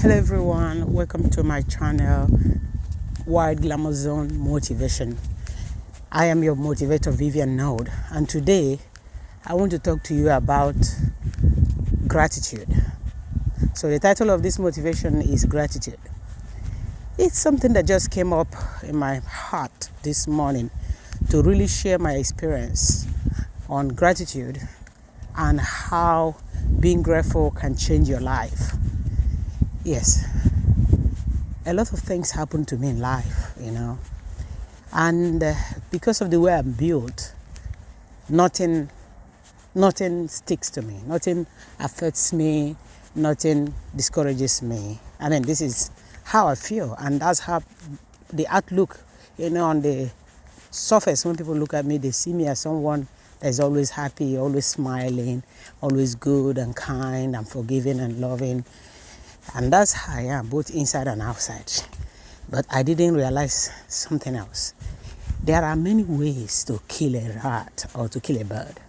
Hello everyone, welcome to my channel, Wide Glamour Zone Motivation. I am your Motivator Vivian NAUD, and today I want to talk to you about gratitude. So the title of this motivation is gratitude. It's something that just came up in my heart this morning to really share my experience on gratitude and how being grateful can change your life. Yes, a lot of things happen to me in life, and because of the way I'm built, nothing sticks to me, nothing affects me, nothing discourages me. I mean, this is how I feel, and that's how the outlook, on the surface, when people look at me, they see me as someone that is always happy, always smiling, always good and kind and forgiving and loving. And that's how I am, both inside and outside. But I didn't realize something else. There are many ways to kill a rat or to kill a bird.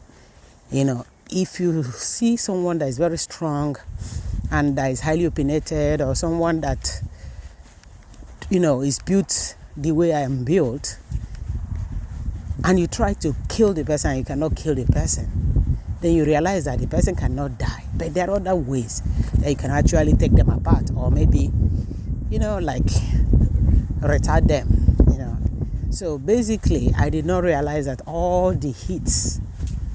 If you see someone that is very strong and that is highly opinionated, or someone that, is built the way I am built, and you try to kill the person and you cannot kill the person, then you realize that the person cannot die. But there are other ways that you can actually take them apart, or maybe, retard them, So basically, I did not realize that all the hits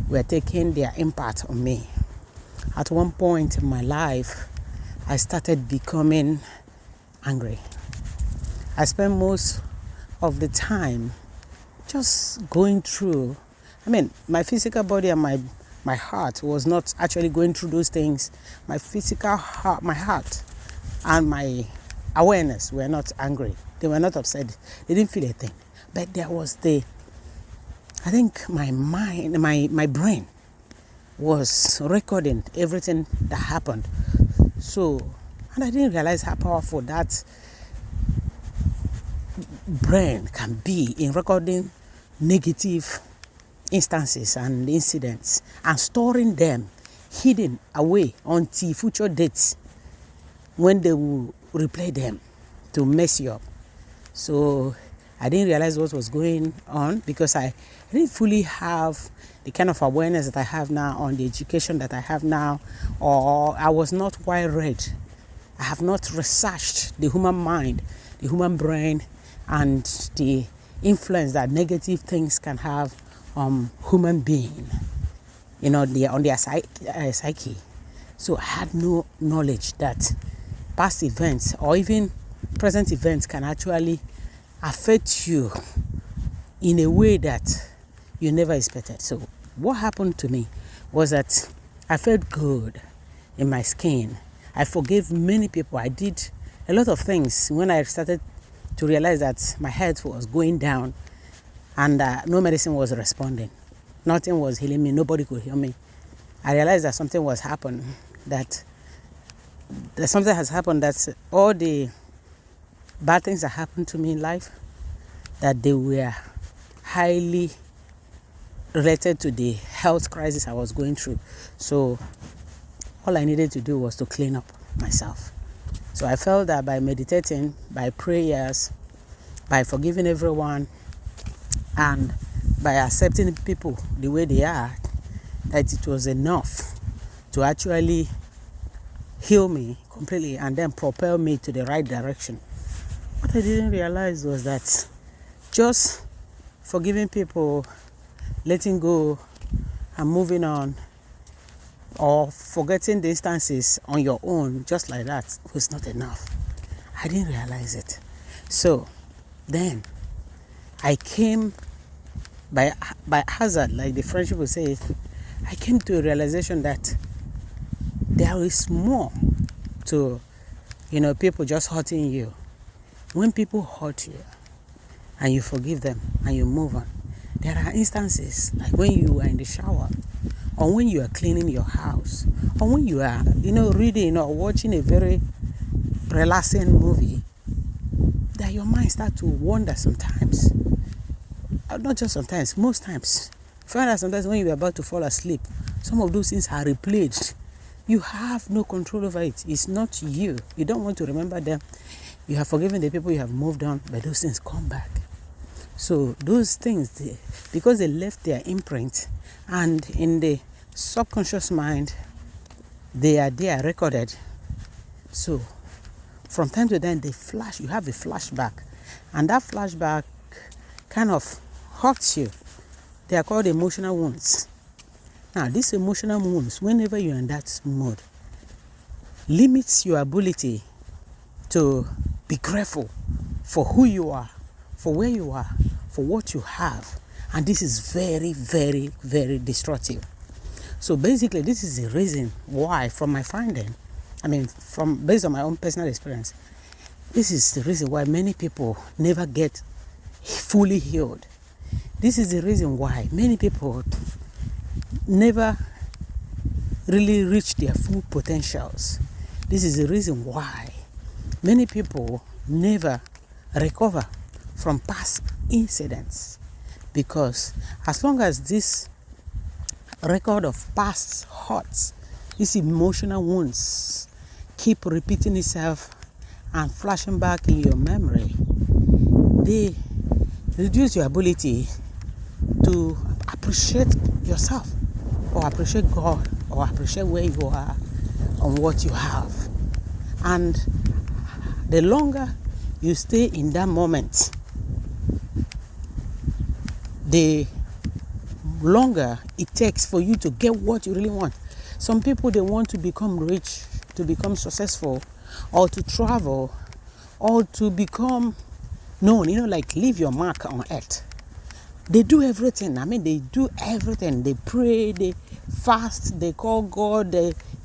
were taking their impact on me. At one point in my life, I started becoming angry. I spent most of the time just going through, my physical body and my heart was not actually going through those things. My physical heart, my heart and my awareness were not angry. They were not upset. They didn't feel a thing. But there was I think my mind, my brain was recording everything that happened. And I didn't realize how powerful that brain can be in recording negative instances and incidents and storing them hidden away until future dates when they will replay them to mess you up. So I didn't realize what was going on because I didn't fully have the kind of awareness that I have now, on the education that I have now, or I was not well read. I have not researched the human mind, the human brain, and the influence that negative things can have human being, on their psyche. So I had no knowledge that past events or even present events can actually affect you in a way that you never expected. So what happened to me was that I felt good in my skin. I forgave many people. I did a lot of things when I started to realize that my health was going down. And no medicine was responding. Nothing was healing me. Nobody could heal me. I realized that something was happening. That something has happened. That all the bad things that happened to me in life, that they were highly related to the health crisis I was going through. So all I needed to do was to clean up myself. So I felt that by meditating, by prayers, by forgiving everyone, and by accepting people the way they are, that it was enough to actually heal me completely and then propel me to the right direction. What I didn't realize was that just forgiving people, letting go and moving on, or forgetting the instances on your own just like that was not enough. I didn't realize it. So then I came by hazard, like the French people say, I came to a realization that there is more to, people just hurting you. When people hurt you and you forgive them and you move on, there are instances like when you are in the shower, or when you are cleaning your house, or when you are, reading or watching a very relaxing movie, that your mind starts to wander sometimes. Not just sometimes, most times. Find out sometimes when you're about to fall asleep, some of those things are replayed You have no control over it. It's not you. You don't want to remember them. You have forgiven the people, you have moved on, but those things come back. So those things, because they left their imprint, and in the subconscious mind, they are there recorded. So from time to time, you have a flashback, and that flashback kind of hurts you. They are called emotional wounds. Now, these emotional wounds, whenever you're in that mode, limits your ability to be grateful for who you are, for where you are, for what you have. And this is very, very, very destructive. So basically, this is the reason why, from my finding, based on my own personal experience, this is the reason why many people never get fully healed. This is the reason why many people never really reach their full potentials. This is the reason why many people never recover from past incidents, because as long as this record of past hurts, these emotional wounds keep repeating itself and flashing back in your memory, they reduce your ability to appreciate yourself, or appreciate God, or appreciate where you are and what you have. And the longer you stay in that moment, the longer it takes for you to get what you really want. Some people, they want to become rich, to become successful, or to travel, or to become known, like leave your mark on earth. They do everything. They do everything. They pray, they fast, they call God.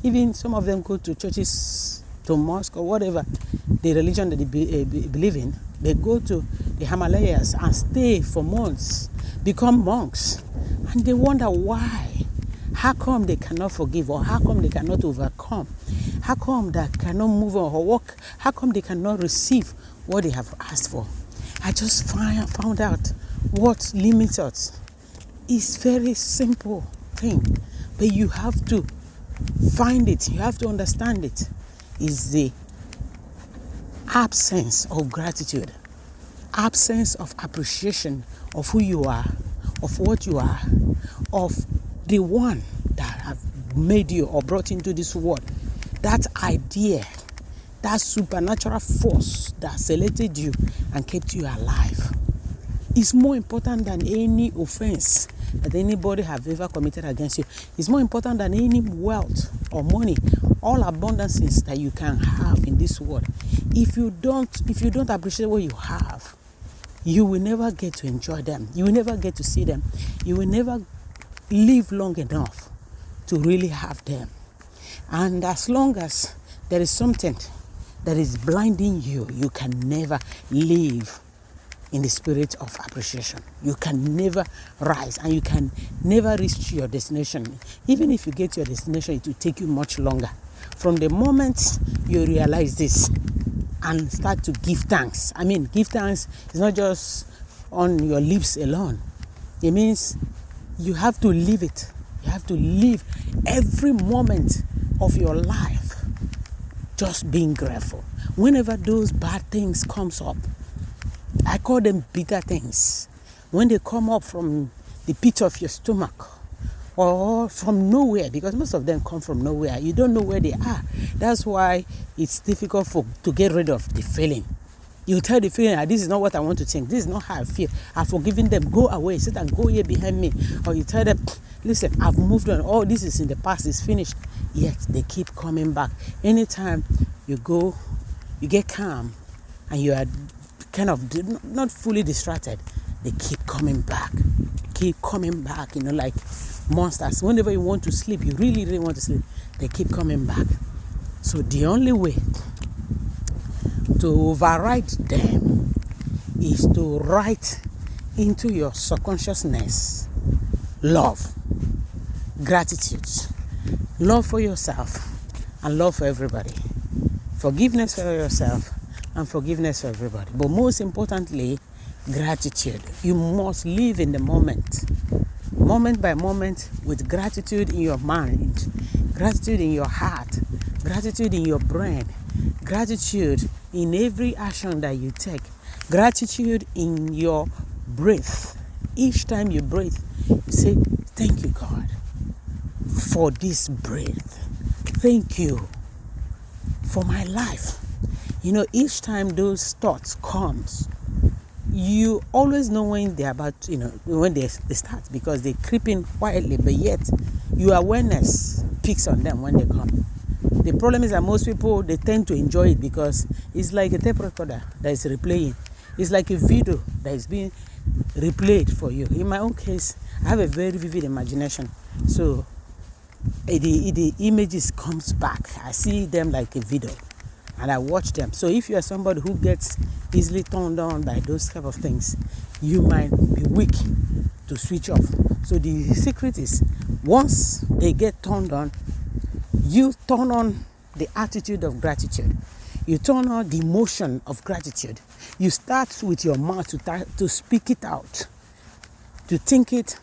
Even some of them go to churches, to mosque, or whatever the religion that they believe in. They go to the Himalayas and stay for months, become monks. And they wonder why. How come they cannot forgive, or how come they cannot overcome? How come they cannot move on or walk? How come they cannot receive what they have asked for? I just found out what limits us is very simple thing, but you have to find it. You have to understand it. Is the absence of gratitude, absence of appreciation of who you are, of what you are, of the one that have made you or brought into this world. That idea, that supernatural force that selected you and kept you alive, is more important than any offense that anybody have ever committed against you. It's more important than any wealth or money, all abundances that you can have in this world. If you don't appreciate what you have, you will never get to enjoy them. You will never get to see them. You will never live long enough to really have them. And as long as there is something that is blinding you, you can never live in the spirit of appreciation. You can never rise, and you can never reach your destination. Even if you get to your destination, it will take you much longer. From the moment you realize this and start to give thanks. Give thanks is not just on your lips alone. It means you have to live it. You have to live every moment of your life just being grateful. Whenever those bad things comes up, I call them bitter things. When they come up from the pit of your stomach, or from nowhere, because most of them come from nowhere. You don't know where they are. That's why it's difficult to get rid of the feeling. You tell the feeling, this is not what I want to think. This is not how I feel. I've forgiven them. Go away. Sit and go here behind me. Or you tell them, listen, I've moved on. Oh, this is in the past. It's finished. Yet they keep coming back. Anytime you go, you get calm, and you are kind of not fully distracted, they keep coming back. Keep coming back, like monsters. Whenever you want to sleep, you really, really want to sleep, they keep coming back. So the only way to override them is to write into your subconsciousness love, gratitude, love for yourself, and love for everybody. Forgiveness for yourself and forgiveness for everybody. But most importantly, gratitude. You must live in the moment by moment, with gratitude in your mind, gratitude in your heart, gratitude in your brain, gratitude in every action that you take, gratitude in your breath. Each time you breathe, you say, thank you, God, for this breath. Thank you for my life. Each time those thoughts comes, you always know when they're about, when they start, because they creep in quietly, but yet your awareness picks on them when they come. The problem is that most people, they tend to enjoy it because it's like a tape recorder that is replaying. It's like a video that is being replayed for you. In my own case, I have a very vivid imagination. So the images comes back. I see them like a video and I watch them. So if you are somebody who gets easily turned on by those type of things, you might be weak to switch off. So the secret is, once they get turned on, you turn on the attitude of gratitude. You turn on the emotion of gratitude. You start with your mouth to speak it out, to think it,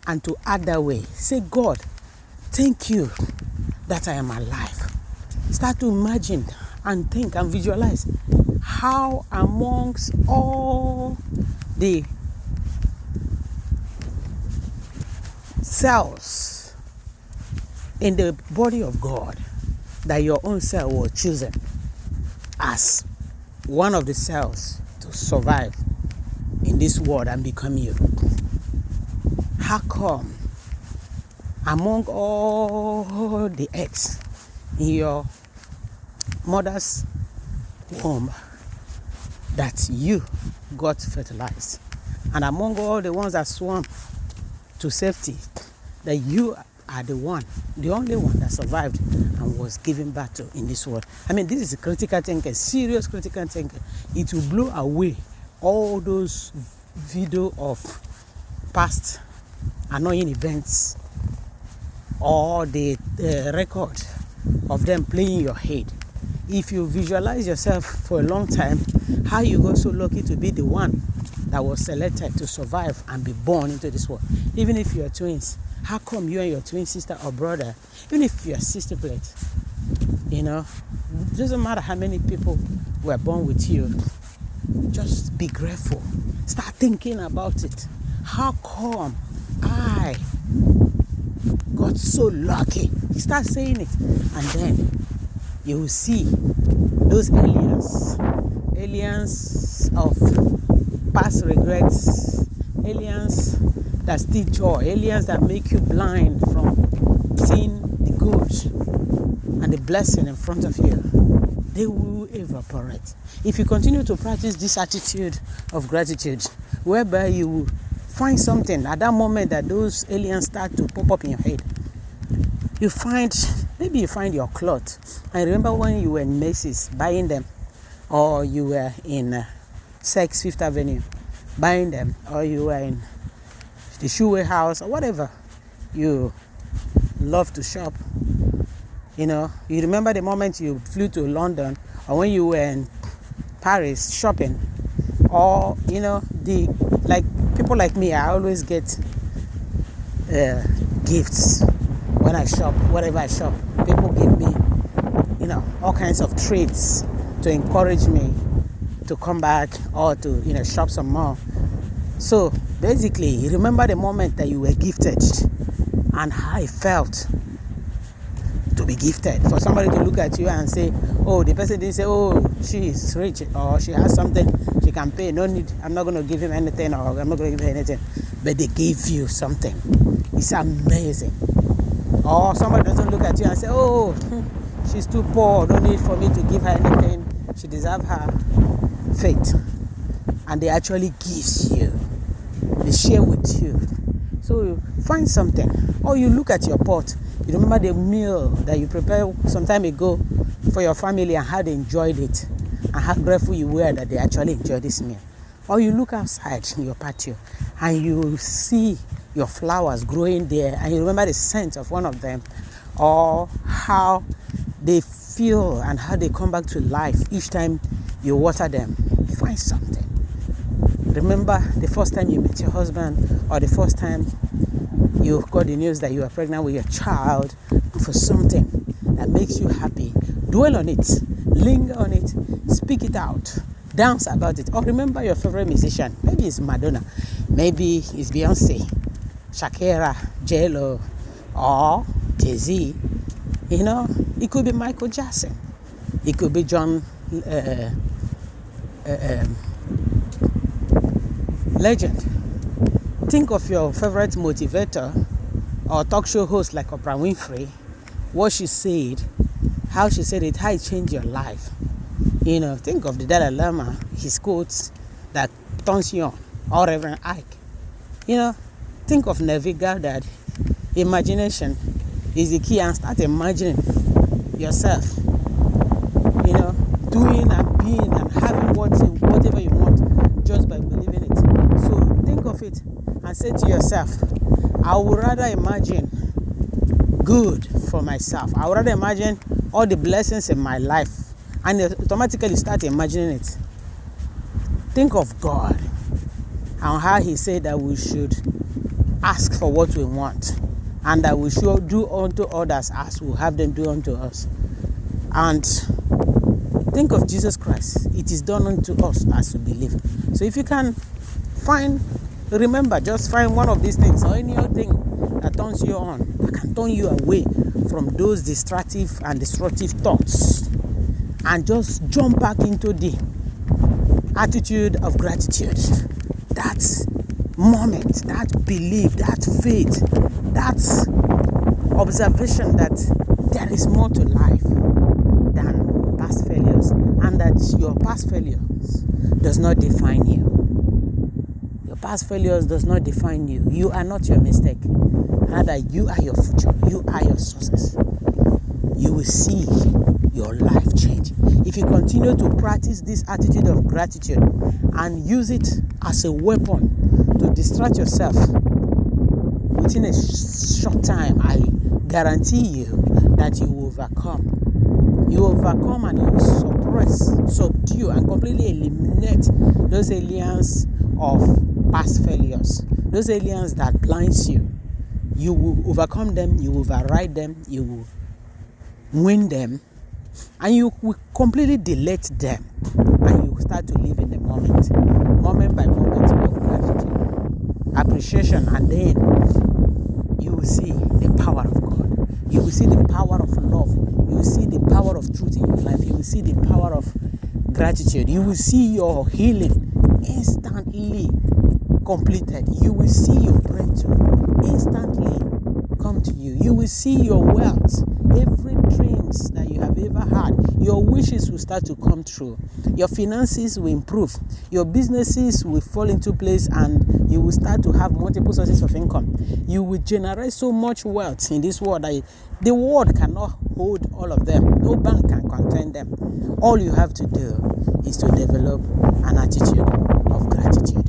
and to act that way. Say, God, thank you that I am alive. Start to imagine and think and visualize how amongst all the cells in the body of God, that your own cell was chosen as one of the cells to survive in this world and become you. How come among all the eggs in your mother's womb that you got fertilized, and among all the ones that swam to safety, that you are the only one that survived and was given birth to in this world? I mean, this is a critical thinker, serious critical thinker. It will blow away all those video of past annoying events or the record of them playing your head. If you visualize yourself for a long time, how you got so lucky to be the one that was selected to survive and be born into this world? Even if you are twins, how come you and your twin sister or brother, even if you are sisterplate, it doesn't matter how many people were born with you, just be grateful. Start thinking about it. How come I got so lucky? Start saying it, and then you will see those aliens of past regrets, aliens that steal joy, aliens that make you blind from seeing the good and the blessing in front of you. They will evaporate. If you continue to practice this attitude of gratitude, whereby you will find something at that moment that those aliens start to pop up in your head. Maybe you find your clothes. I remember when you were in Macy's buying them, or you were in Saks Fifth Avenue buying them, or you were in the shoe warehouse, or whatever you love to shop. You remember the moment you flew to London, or when you were in Paris shopping, or people like me, I always get gifts when I shop. Whatever I shop, people give me all kinds of treats to encourage me to come back or to shop some more. So basically, remember the moment that you were gifted and how it felt to be gifted. For somebody to look at you and say, oh, the person didn't say, oh, she is rich or she has something she can pay. No need, I'm not going to give him anything, or I'm not going to give her anything. But they gave you something. It's amazing. Or somebody doesn't look at you and say, oh, she's too poor, no need for me to give her anything. She deserves her fate. And they actually give you. They share with you. So you find something. Or you look at your pot. You remember the meal that you prepared some time ago for your family and how they enjoyed it, and how grateful you were that they actually enjoyed this meal. Or you look outside in your patio and you see your flowers growing there, and you remember the scent of one of them, or how they feel and how they come back to life each time you water them. Find something. Remember the first time you met your husband, or the first time you got the news that you are pregnant with your child, for something that makes you happy, dwell on it, linger on it, speak it out, dance about it, or remember your favorite musician. Maybe it's Madonna, maybe it's Beyonce, Shakira, J-Lo, or Jay-Z. You know, it could be Michael Jackson, it could be John Legend. Think of your favorite motivator or talk show host like Oprah Winfrey, what she said, how she said it, how it changed your life. You know, think of the Dalai Lama, his quotes that turns you on, or Reverend Ike. You know, think of Neville Goddard. Imagination is the key, and start imagining yourself, you know, doing and being and having whatever you want just by believing it. So think of it and say to yourself, I would rather imagine good for myself. I would rather imagine all the blessings in my life, and automatically start imagining it. Think of God and how he said that we should ask for what we want, and that we should do unto others as we have them do unto us. And think of Jesus Christ. It is done unto us as we believe. So if you can remember, just find one of these things or any other thing that turns you on, that can turn you away from those distractive and destructive thoughts, and just jump back into the attitude of gratitude. That moment, that belief, that faith, that observation that there is more to life than past failures, and that your past failures does not define you. Your past failures does not define you. You are not your mistake. Rather, you are your future. You are your success. You will see your life change. If you continue to practice this attitude of gratitude and use it as a weapon to distract yourself, within a short time, I guarantee you that you will overcome. You will overcome and you will suppress, subdue, and completely eliminate those aliens of past failures, those aliens that blinds you. You will overcome them, you will override them, you will win them, and you will completely delete them, and you will start to live in the moment by moment of gratitude, appreciation, and then you will see the power of God. You will see the power of love. You will see the power of truth in your life. You will see the power of gratitude. You will see your healing instantly completed. You will see your breakthrough instantly come to you. You will see your wealth, every dreams that you have ever had, your wishes will start to come true. Your finances will improve. Your businesses will fall into place, and you will start to have multiple sources of income. You will generate so much wealth in this world that the world cannot hold all of them. No bank can contain them. All you have to do is to develop an attitude of gratitude.